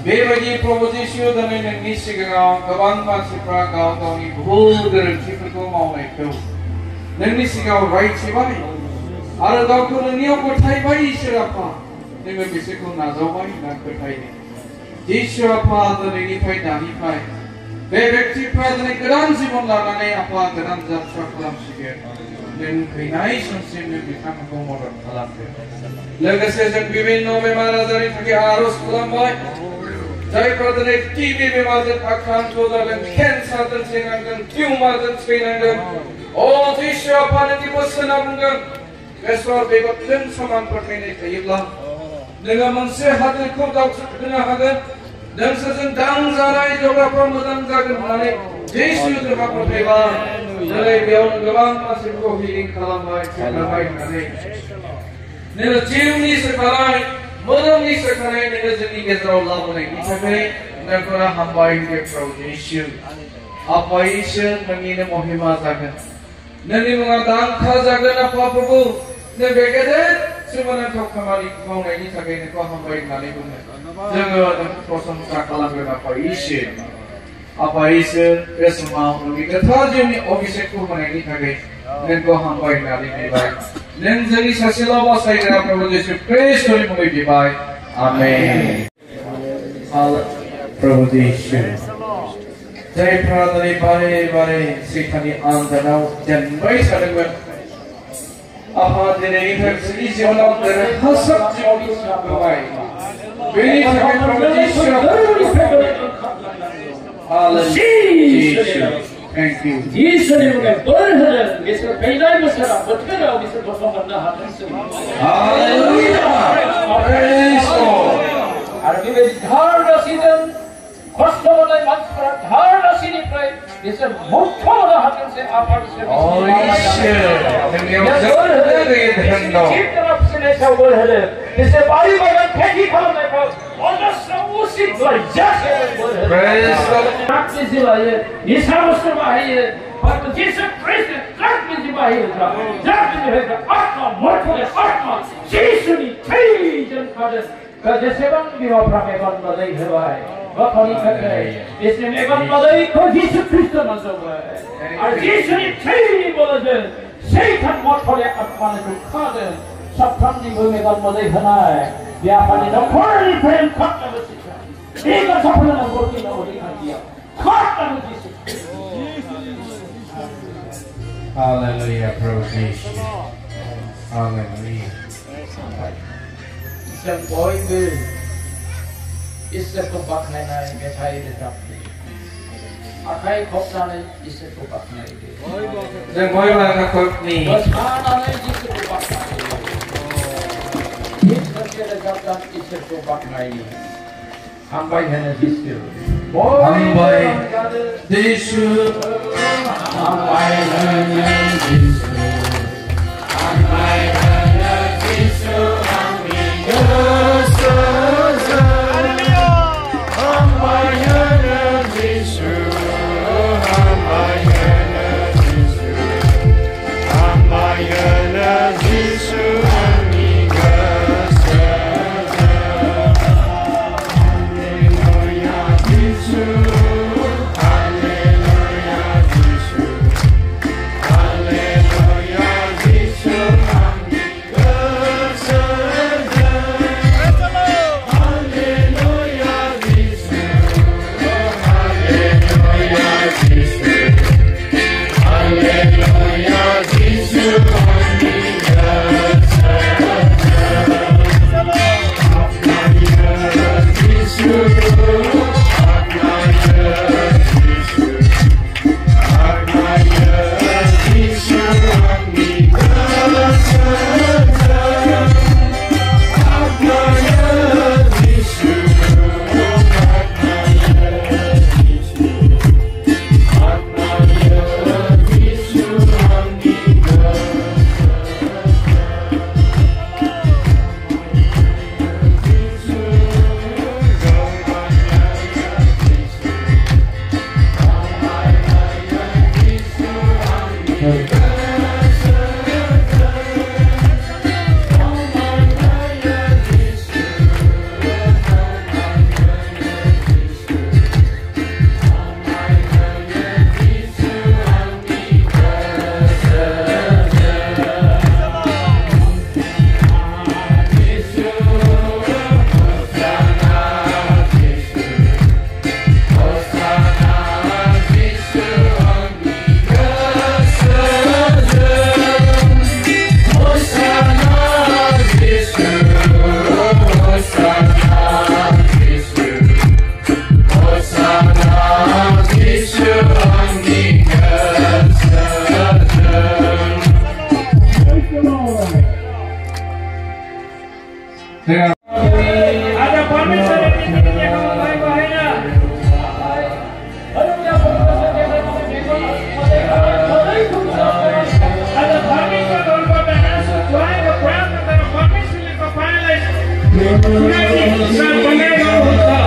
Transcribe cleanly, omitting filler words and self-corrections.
बेबायदि प्रभु जिसु दिनै नोंनि सिगाङाव गोबां मानसिफ्रा गाव गावनि भुल गोरोन्थिफोरखौ मावनायखौ नोंनि सिगाङाव रायथिबाय आरो गावखौ नोंनियाव गथायबाय इसोर आफा नोङो बिसोरखौ नाजावबाय ना फोथायनो इसोर आफा दिनैनिफ्राय दानिफ्राय बे व्यक्तिफ्रा दिनै गोदान जिबन लानानै आफा गोदान जात्रा खालामसिगोन नों फैनाय समसिम नों बिथांमोनखौ मदद खालामदो लोगोसे जों बिभिन्न बेमार आजारनि थाखाय आरज खालामबाय जायफ्रा दिनै टिबि बेमारजों आक्रान्त जादों केन्सारजों थैनांदों टिउमारजों थैनांदों अ जिसु आफा नोंनि बोसोना बुंदों बेसर बेगरजों समान फोथायनाय थायोब्ला नोङो मोनसे हादोरखौ दावथ्रोदहोनो हागोन नोंसोरजों दांजानाय जग्राफ्रा मोजां जागोन होननानै जिसु जोंहा फोथायबाय दिनै बेयाव गोबां मानसिफोरखौ हिलिं खालामबाय सोलोंबाय होननानै नोङो जिउनि सोखानाय मोदोमनि सोखानाय नोङो जोंनि गेजेराव लाबोनायनि थाखाय नोंखौनो हामबाय होनदों जिसु आफा इसोर नोंनिनो महिमा जागोन नोंनि मुङा दांखा जागोन आफा प्रभु नों बे गेदेर सोमोनांथाव खामानि मावनायनि थाखाय नोंखौ हामबाय होननानै बुङो जोङो नोंखौ प्रशंसा खालामगोन आफा इसोर बे समाव नोंनि गोथार जिउनि अभिषेकखौ होनायनि थाखाय नोंखौ हामबाय होननानै बिबाय नों जोंनि सासेल' बासायग्रा प्रभु जिसु ख्रीष्टनि मुङै बिबाय आमेन प्रभु जिसु जायफ्रा दिनै बारे बारे सैताननि आन्जादाव जेनबाय थादोंमोन आफा दिनैनिफ्राय बिसोरनि जिबनाव देरहासार जिउनि होबाय बेनि थाखाय प्रभु जिसु हालेलुया Thank you. इसोरनि मुङै बोर होदों बिसोर फैनाय बोसोराव बोथोराव बिसोर गसंथानो हाथोंसै हालेलुया Praise God आरो बेबायदि धार राशिजों खस्थ' मोननाय मानसिफोरा धार राशिनिफ्राय बिसोर मुक्त होनो हाथोंसै आफा इसोर फिसिनायफ्राव बोर होदों बिसोर बारि बागान खेथि खालामनायफ्राव अजस्र उसित लज्जासे बोर होदों प्राक्टिस लायो निसा बुस्थु बाहायो परन्तु जिसु ख्रीष्ट प्राक्टिस बाहायोब्ला जातिनिफ्राय आत्मा मरफुले आत्मा जिसुनि थैजों खादों जेसेबां बिमाफ्रा मेगन मोदै होबाय गथ'नि थाखाय बिसोरनि मेगन मोदैखौ जिसु ख्रीष्ट नाजावबाय आरो जिसुनि थैनि बोलोजों सैतान मरफुले आत्माखौ खादों साफ्रोमनिबो मेगन मोदै होनाय बे आफानि नखरनिफ्राय खादों बे गथ'फोरनो नांगौनि अधिकारथियाव खादों जिसु Hallelujah, praise Jesus. Hallelujah. जों बयबो इसोरखौ बाख्नायनाय मेथाइ रोजाबदों आखाइ खबनानै इसोरखौ बाख्नायदों जों बयबो आखाइ खबनि मोसानानै इसोरखौ बाख्नायदों इसोरखौ रोजाबदों इसोरखौ बाख्नायो हामबाय होनो जिसु हामबाय जिसु हामबाय होनो जिसु हामबाय होनो जिसु 제가 ada permission ini dia kamu baik bahaya. Ada yang ada permission kalau pada masuk join the ground ada permission itu finalize. Nanti saya panggil kamu untuk